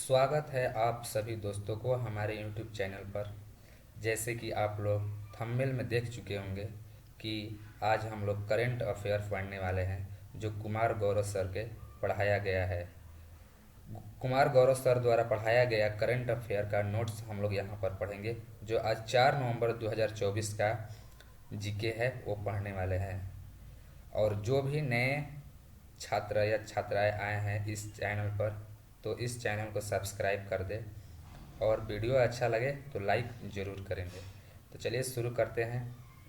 स्वागत है आप सभी दोस्तों को हमारे YouTube चैनल पर। जैसे कि आप लोग थंबनेल में देख चुके होंगे कि आज हम लोग करंट अफेयर पढ़ने वाले हैं, जो कुमार गौरव सर के पढ़ाया गया है। कुमार गौरव सर द्वारा पढ़ाया गया करंट अफेयर का नोट्स हम लोग यहाँ पर पढ़ेंगे, जो आज 4 नवंबर 2024 का जीके है वो पढ़ने वाले हैं। और जो भी नए छात्र या छात्राएं आए हैं इस चैनल पर, तो इस चैनल को सब्सक्राइब कर दे और वीडियो अच्छा लगे तो लाइक ज़रूर करेंगे। तो चलिए शुरू करते हैं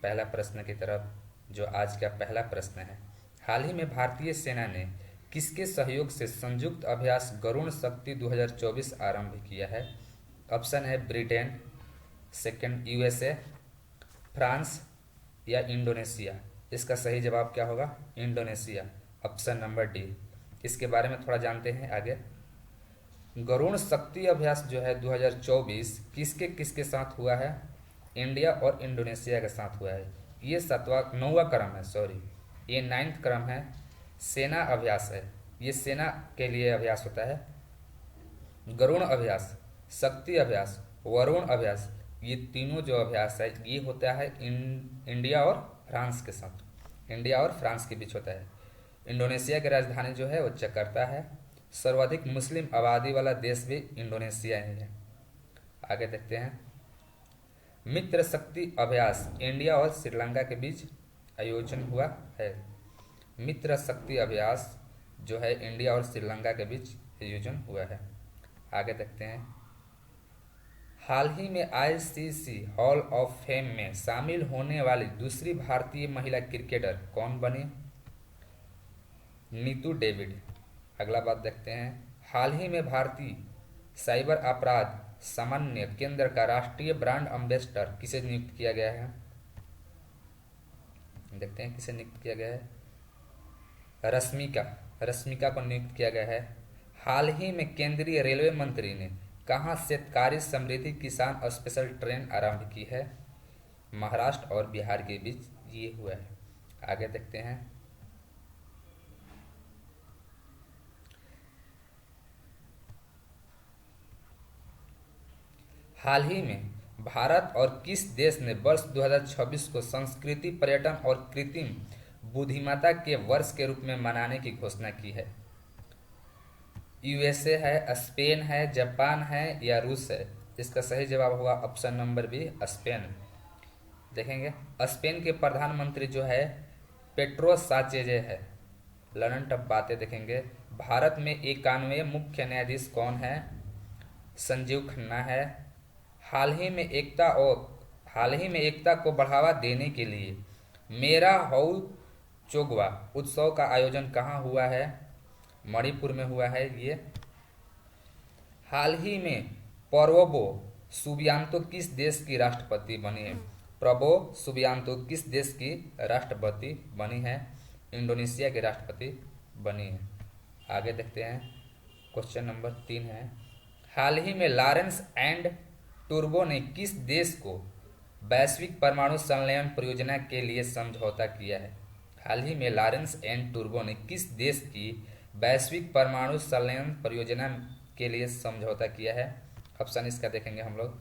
पहला प्रश्न की तरफ, जो आज का पहला प्रश्न है। हाल ही में भारतीय सेना ने किसके सहयोग से संयुक्त अभ्यास गरुण शक्ति 2024 आरंभ किया है? ऑप्शन है ब्रिटेन, सेकंड यूएसए, फ्रांस या इंडोनेशिया। इसका सही जवाब क्या होगा? Indonesia, option number D. इसके बारे में थोड़ा जानते हैं आगे। गरुण शक्ति अभ्यास जो है 2024 किसके किसके साथ हुआ है? इंडिया और इंडोनेशिया के साथ हुआ है। ये 9वां क्रम है, ये 9th क्रम है। सेना अभ्यास है, ये सेना के लिए अभ्यास होता है। गरुण अभ्यास, शक्ति अभ्यास, वरुण अभ्यास, ये तीनों जो अभ्यास है ये होता है इंडिया और फ्रांस के साथ, इंडिया और फ्रांस के बीच होता है। इंडोनेशिया की राजधानी जो है वो जकार्ता है। सर्वाधिक मुस्लिम आबादी वाला देश भी इंडोनेशिया ही है। आगे देखते हैं। मित्र शक्ति अभ्यास इंडिया और श्रीलंका के बीच आयोजन हुआ है। मित्र शक्ति अभ्यास जो है इंडिया और श्रीलंका के बीच आयोजन हुआ है। आगे देखते हैं। हाल ही में आईसीसी हॉल ऑफ फेम में शामिल होने वाली दूसरी भारतीय महिला क्रिकेटर कौन बनी? नीतू डेविड। अगला बात देखते हैं। हाल ही में भारतीय साइबर अपराध समन्वय केंद्र का राष्ट्रीय ब्रांड एम्बेसडर किसे नियुक्त किया गया है? देखते हैं किसे नियुक्त किया गया है। रश्मिका को नियुक्त किया गया है। हाल ही में केंद्रीय रेलवे मंत्री ने कहां शेतकारी समृद्धि किसान स्पेशल ट्रेन आरंभ की है? महाराष्ट्र और बिहार के बीच ये हुआ है। आगे देखते हैं। हाल ही में भारत और किस देश ने वर्ष 2026 को संस्कृति, पर्यटन और कृत्रिम बुद्धिमत्ता के वर्ष के रूप में मनाने की घोषणा की है? यूएसए है, स्पेन है, जापान है या रूस है? इसका सही जवाब होगा ऑप्शन नंबर बी, स्पेन। देखेंगे स्पेन के प्रधानमंत्री जो है पेट्रो साचेजे है। लर्न टफ बातें देखेंगे। भारत में 91वें मुख्य न्यायाधीश कौन है? संजीव खन्ना है। हाल ही में एकता को बढ़ावा देने के लिए मेरा हऊ चोगवा उत्सव का आयोजन कहाँ हुआ है? मणिपुर में हुआ है ये। हाल ही में प्रबोवो सुबियांतो किस देश की राष्ट्रपति बनी है? प्रबोवो सुबियांतो किस देश की राष्ट्रपति बनी है? इंडोनेशिया की राष्ट्रपति बनी है। आगे देखते हैं। क्वेश्चन नंबर 3 है। हाल ही में लॉरेंस एंड टूर्बो ने किस देश को वैश्विक परमाणु संलयन परियोजना के लिए समझौता किया है? हाल ही में लॉरेंस एंड टूर्बो ने किस देश की वैश्विक परमाणु संलयन परियोजना के लिए समझौता किया है? ऑप्शन इसका देखेंगे हम लोग।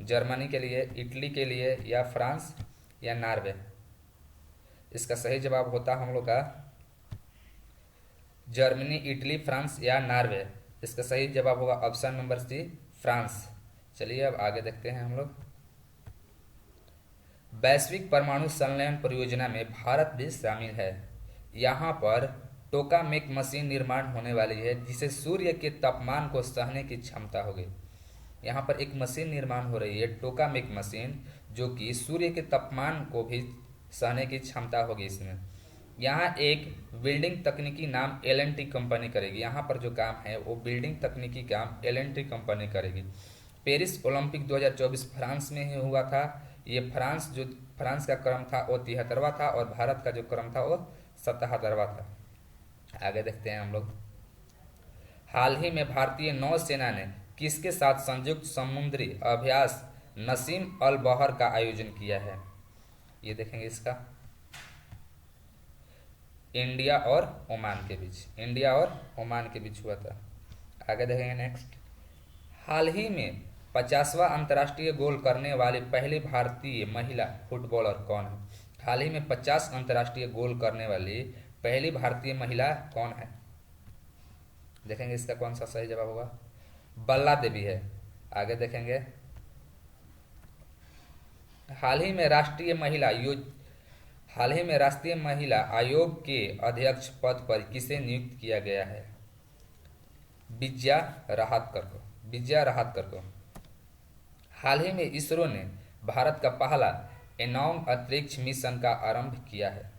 जर्मनी के लिए, इटली के लिए या फ्रांस या नॉर्वे। इसका सही जवाब होता हम लोग का जर्मनी, इटली, फ्रांस या नॉर्वे। इसका सही जवाब होगा ऑप्शन नंबर सी, फ्रांस। चलिए अब आगे देखते हैं हम लोग। वैश्विक परमाणु संलयन परियोजना में भारत भी शामिल है। यहाँ पर टोकामेक मशीन निर्माण होने वाली है, जिसे सूर्य के तापमान को सहने की क्षमता होगी। यहाँ पर एक मशीन निर्माण हो रही है, टोकामेक मशीन, जो कि सूर्य के तापमान को भी सहने की क्षमता होगी इसमें। यहाँ एक बिल्डिंग तकनीकी नाम एल&टी कंपनी करेगी। यहाँ पर जो काम है वो बिल्डिंग तकनीकी काम एल&टी कंपनी करेगी। पेरिस ओलंपिक 2024 फ्रांस में ही हुआ था। ये फ्रांस का क्रम था वो 73वां था और भारत का जो क्रम था वो 77वां था। आगे देखते हैं हम लोग। हाल ही में भारतीय नौसेना ने किसके साथ संयुक्त समुद्री अभ्यास नसीम अल बहर का आयोजन किया है? ये देखेंगे इसका। इंडिया और ओमान के बीच, इंडिया और ओमान के बीच हुआ था। आगे देखेंगे नेक्स्ट। हाल ही में 50वां अंतर्राष्ट्रीय गोल करने वाली पहली भारतीय महिला फुटबॉलर कौन है? हाल ही में 50 अंतर्राष्ट्रीय गोल करने वाली पहली भारतीय महिला कौन है? देखेंगे इसका कौन सा सही जवाब होगा। बल्ला देवी है। आगे देखेंगे। हाल ही में राष्ट्रीय महिला आयोग के अध्यक्ष पद पर किसे नियुक्त किया गया है? विजया रहाटकर को। हाल ही में इसरो ने भारत का पहला एनोंग अंतरिक्ष मिशन का आरंभ किया है।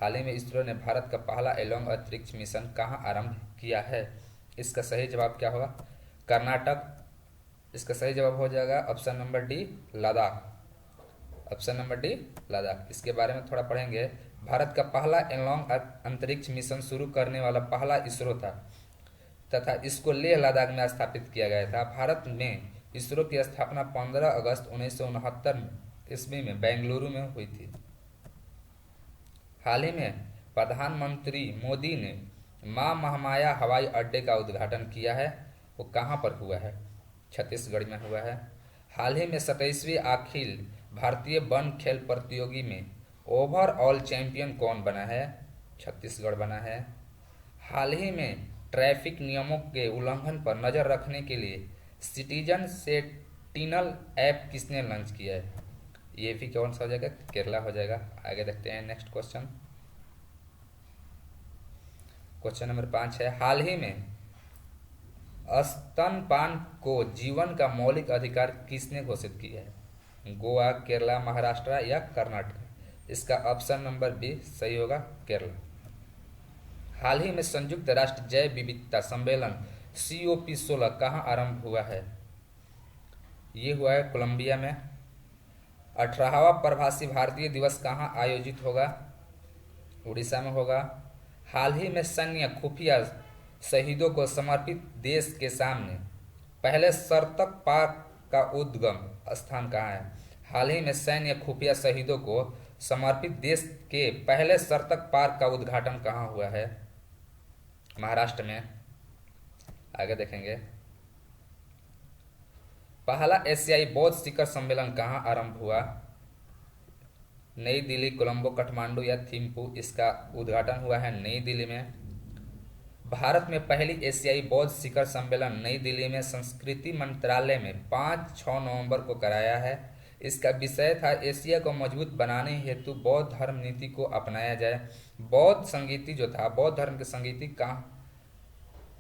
हाल ही में इसरो ने भारत का पहला एलोंग अंतरिक्ष मिशन कहाँ आरंभ किया है? इसका सही जवाब क्या होगा? कर्नाटक। इसका सही जवाब हो जाएगा option number D, Ladakh. Option number D, Ladakh. इसके बारे में थोड़ा पढ़ेंगे। भारत का पहला एलोंग अंतरिक्ष मिशन शुरू करने वाला पहला इसरो था तथा इसको लेह लद्दाख में स्थापित किया गया था। भारत में इसरो की स्थापना 15 अगस्त 1969 ईस्वी में बेंगलुरु में हुई थी। हाल ही में प्रधानमंत्री मोदी ने मां महामाया हवाई अड्डे का उद्घाटन किया है। वो कहाँ पर हुआ है? छत्तीसगढ़ में हुआ है। हाल ही में 27वीं अखिल भारतीय वन खेल प्रतियोगी में ओवरऑल चैंपियन कौन बना है? छत्तीसगढ़ बना है। हाल ही में ट्रैफिक नियमों के उल्लंघन पर नजर रखने के लिए सिटीजन सेंटिनल ऐप किसने लॉन्च किया है? ये भी कौन सा हो जाएगा? केरला हो जाएगा। आगे देखते हैं नेक्स्ट क्वेश्चन। क्वेश्चन नंबर 5 है, हाल ही में स्तनपान को जीवन का मौलिक अधिकार किसने घोषित किया है? गोवा, केरला, महाराष्ट्र या कर्नाटक? इसका ऑप्शन नंबर बी सही होगा, केरला। हाल ही में संयुक्त राष्ट्र जैव विविधता सम्मेलन COP16 कहाँ आरंभ हुआ है? ये हुआ है कोलंबिया में। 18वां प्रवासी भारतीय दिवस कहाँ आयोजित होगा? उड़ीसा में होगा। हाल ही में सैन्य खुफिया शहीदों को समर्पित देश के सामने पहले सतर्क पार्क का उद्गम स्थान कहाँ है? हाल ही में सैन्य खुफिया शहीदों को समर्पित देश के पहले सतर्क पार्क का उद्घाटन कहाँ हुआ है? महाराष्ट्र में। आगे देखेंगे। पहला एशियाई बौद्ध शिखर सम्मेलन कहाँ आरंभ हुआ? नई दिल्ली, कोलंबो, काठमांडू या थिम्पू? इसका उद्घाटन हुआ है नई दिल्ली में। भारत में पहली एशियाई बौद्ध शिखर सम्मेलन नई दिल्ली में संस्कृति मंत्रालय में 5-6 नवंबर को कराया है। इसका विषय था एशिया को मजबूत बनाने हेतु बौद्ध धर्म नीति को अपनाया जाए। बौद्ध संगीति जो था, बौद्ध धर्म की संगीति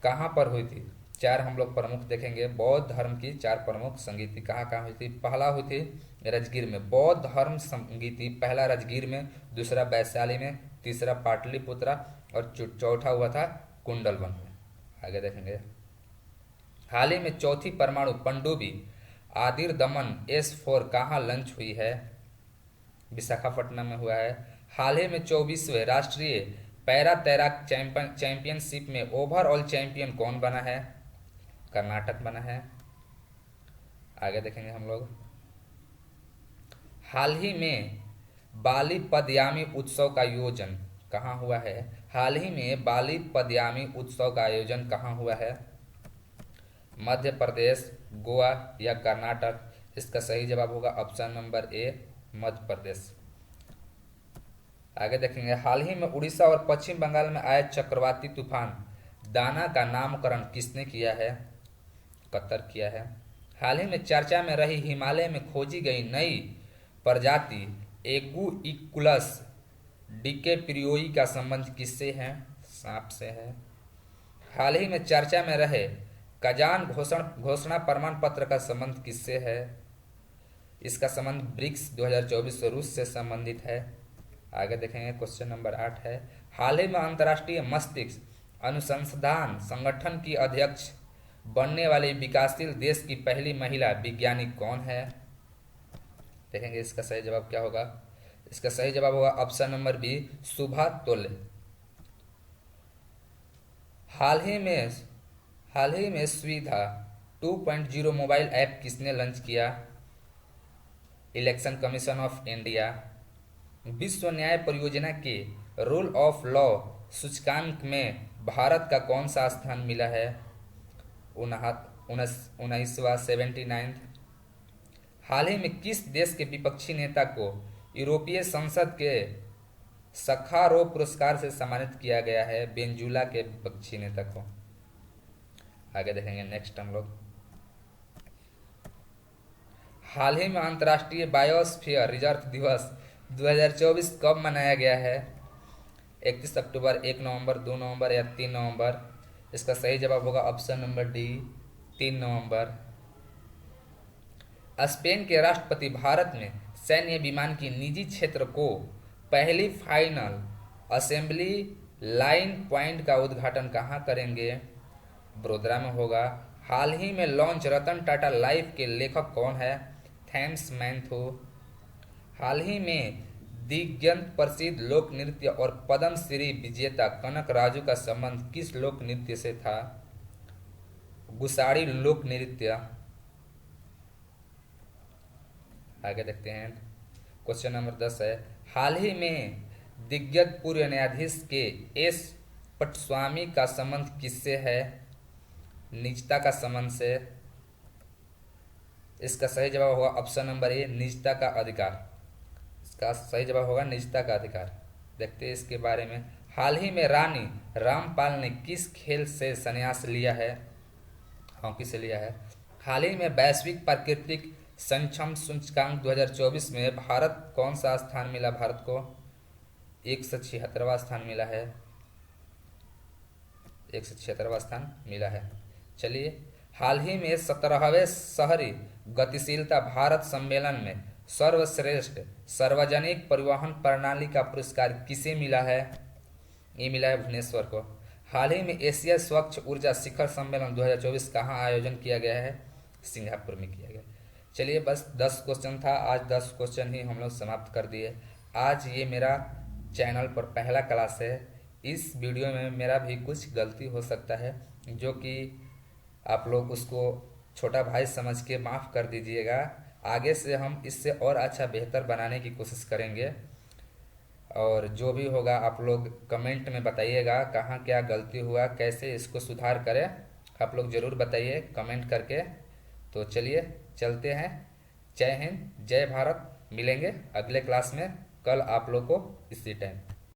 कहाँ पर हुई थी? 4 हम लोग प्रमुख देखेंगे। बौद्ध धर्म की 4 प्रमुख संगीति कहाँ हुई थी? पहला हुई थी राजगीर में। बौद्ध धर्म संगीति पहला राजगीर में, दूसरा वैशाली में, तीसरा पाटलिपुत्रा और चौथा हुआ था कुंडलवन में। आगे देखेंगे। हाल ही में चौथी परमाणु पनडुब्बी आदिर दमन S4 कहाँ लॉन्च हुई है? विशाखापट्टनम में हुआ है। हाल ही में 24वें राष्ट्रीय पैरा तैराक चैंपियनशिप में ओवरऑल चैंपियन कौन बना है? कर्नाटक बना है। आगे देखेंगे हम लोग। हाल ही में बाली पदयामी उत्सव का आयोजन कहाँ हुआ है? हाल ही में बाली पदयामी उत्सव का आयोजन कहाँ हुआ है? मध्य प्रदेश, गोवा या कर्नाटक? इसका सही जवाब होगा option number A, Madhya Pradesh. आगे देखेंगे। हाल ही में उड़ीसा और पश्चिम बंगाल में आए चक्रवाती तूफान दाना का नामकरण किसने किया है? कतर किया है। हाल ही में चर्चा में रही हिमालय में खोजी गई नई प्रजाति एगुइकुलस डिकेप्रियोई का संबंध किससे है? सांप से है। हाल ही में चर्चा में रहे कजान घोषणा प्रमाण पत्र का संबंध किससे है? इसका संबंध ब्रिक्स 2024 रूस से संबंधित है। आगे देखेंगे। क्वेश्चन नंबर 8 है, हाल ही में अंतर्राष्ट्रीय मस्तिष्क अनुसंधान संगठन की अध्यक्ष बनने वाली विकासशील देश की पहली महिला वैज्ञानिक कौन है? देखेंगे इसका सही जवाब क्या होगा। इसका सही जवाब होगा ऑप्शन नंबर बी, सुभा तोले। हाल ही में सुविधा 2.0 मोबाइल ऐप किसने लॉन्च किया? Election commission of India. विश्व न्याय परियोजना के रूल ऑफ लॉ सूचकांक में भारत का कौन सा स्थान मिला है? 19वां 79। हाल ही में किस देश के विपक्षी नेता को यूरोपीय संसद के सखारोव पुरस्कार से सम्मानित किया गया है? वेनेजुला के विपक्षी नेता को। आगे देखेंगे नेक्स्ट हम लोग। हाल ही में अंतर्राष्ट्रीय बायोस्फीयर रिजर्व दिवस 2024 कब मनाया गया है? 31 अक्टूबर, 1 नवंबर, 2 नवंबर या 3 नवंबर? इसका सही जवाब होगा ऑप्शन नंबर डी, 3 नवंबर। स्पेन के राष्ट्रपति भारत में सैन्य विमान की निजी क्षेत्र को पहली फाइनल असेंबली लाइन पॉइंट का उद्घाटन कहाँ करेंगे? वडोदरा में होगा। हाल ही में लॉन्च रतन टाटा लाइफ के लेखक कौन है? थॉमस मैन्थो। हाल ही में दिग्गज प्रसिद्ध लोक नृत्य और पद्मश्री विजेता कनक राजू का संबंध किस लोक नृत्य से था? गुसाड़ी लोक नृत्य। आगे देखते हैं। क्वेश्चन नंबर 10 है, हाल ही में दिग्गज पूर्व न्यायाधीश के एस पटस्वामी का संबंध किससे है? निजता का संबंध से। इसका सही जवाब होगा ऑप्शन नंबर ए, निजता का अधिकार। इसका सही जवाब होगा निजता का अधिकार। देखते हैं इसके बारे में। हाल ही में रानी रामपाल ने किस खेल से संन्यास लिया है? हॉकी से लिया है। हाल ही में वैश्विक प्राकृतिक संक्षम सूचकांक 2024 में भारत कौन सा स्थान मिला? भारत को 176वां स्थान मिला है। 176वां स्थान मिला है। चलिए, हाल ही में 17वें शहरी गतिशीलता भारत सम्मेलन में सर्वश्रेष्ठ सार्वजनिक परिवहन प्रणाली का पुरस्कार किसे मिला है? ये मिला है भुवनेश्वर को। हाल ही में एशिया स्वच्छ ऊर्जा शिखर सम्मेलन 2024 कहाँ आयोजन किया गया है? सिंगापुर में किया गया। चलिए, बस 10 क्वेश्चन था। आज 10 क्वेश्चन ही हम लोग समाप्त कर दिए। आज ये मेरा चैनल पर पहला क्लास है। इस वीडियो में मेरा भी कुछ गलती हो सकता है, जो कि आप लोग उसको छोटा भाई समझ के माफ़ कर दीजिएगा। आगे से हम इससे और अच्छा बेहतर बनाने की कोशिश करेंगे, और जो भी होगा आप लोग कमेंट में बताइएगा कहाँ क्या गलती हुआ, कैसे इसको सुधार करें। आप लोग ज़रूर बताइए कमेंट करके। तो चलिए चलते हैं। जय हिंद, जय भारत। मिलेंगे अगले क्लास में कल आप लोग को इसी टाइम।